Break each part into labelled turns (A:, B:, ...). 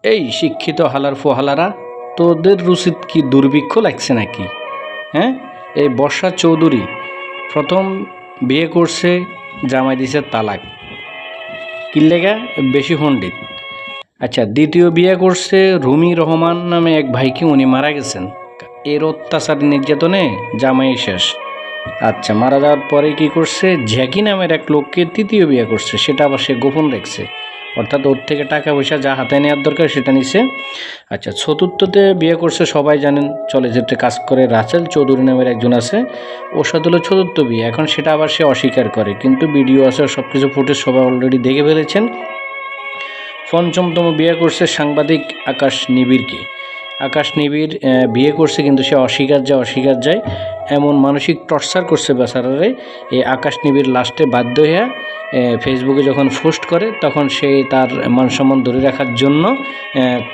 A: এই শিক্ষিত হালার ফোহালারা, তোদের রুচিত কি দুর্ভিক্ষ লাগছে নাকি? হ্যাঁ, এই বর্ষা চৌধুরী প্রথম বিয়ে করছে, জামাই দিছে তালাক, কিল্লেগা বেশি পণ্ডিত। আচ্ছা, দ্বিতীয় বিয়ে করছে রুমি রহমান নামে এক ভাইকে, উনি মারা গেছেন এর অত্যাচার নির্যাতনে, জামাই শেষ। আচ্ছা, মারা যাওয়ার পরে কি করছে, জ্যাকি নামের এক লোককে তৃতীয় বিয়ে করছে, সেটা আবার সে গোপন রাখছে, অর্থাৎ ওর থেকে টাকা পয়সা যা হাতে নেওয়ার দরকার সেটা নিছে। আচ্ছা, চতুর্থতে বিয়ে করছে, সবাই জানেন চলচ্চিত্রে কাজ করে রাসেল চৌধুরী নামের একজন আছে, ওর সাথে হলো চতুর্থ বিয়ে। এখন সেটা আবার সে অস্বীকার করে, কিন্তু ভিডিও আছে, সব কিছু ফুটেজ সবাই অলরেডি দেখে ফেলেছেন। পঞ্চমতম বিয়ে করছে সাংবাদিক আকাশ নিবিড়কে। আকাশ নিবিড় বিয়ে করছে, কিন্তু সে অস্বীকার যায়, এমন মানসিক টর্চার করছে বেচারারে। এই আকাশ নিবিড় লাস্টে বাধ্য হয়ে ফেসবুকে যখন পোস্ট করে, তখন সে তার মান সম্মান ধরে রাখার জন্য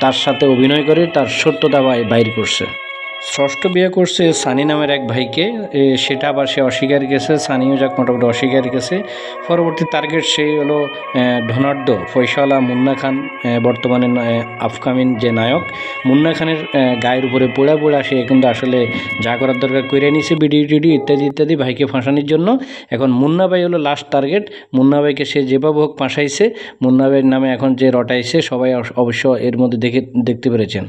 A: তার সাথে অভিনয় করে তার সত্যতা বাইর করছে। ষষ্ঠ বিয়ে করছে সানি নামের এক ভাইকে, সেটা আবার সে অস্বীকার গেছে, সানিও যাক মোটামুটি অস্বীকার গেছে। পরবর্তী টার্গেট সেই হলো ধনাঢ্য পয়সাওয়ালা মুন্না খান, বর্তমানে আপকামিং যে নায়ক মুন্না খানের গায়ের উপরে পোড়া সে কিন্তু আসলে যা করার দরকার করে নিছে, ভিডিও টিডিও ইত্যাদি ভাইকে ফাঁসানোর জন্য। এখন মুন্না ভাই হলো লাস্ট টার্গেট। মুন্না ভাইকে সে যেভাবে হোক ফাঁসাইছে। মুন্না ভাইয়ের নামে এখন যে রটাইছে সবাই অবশ্য এর মধ্যে দেখতে পেরেছেন।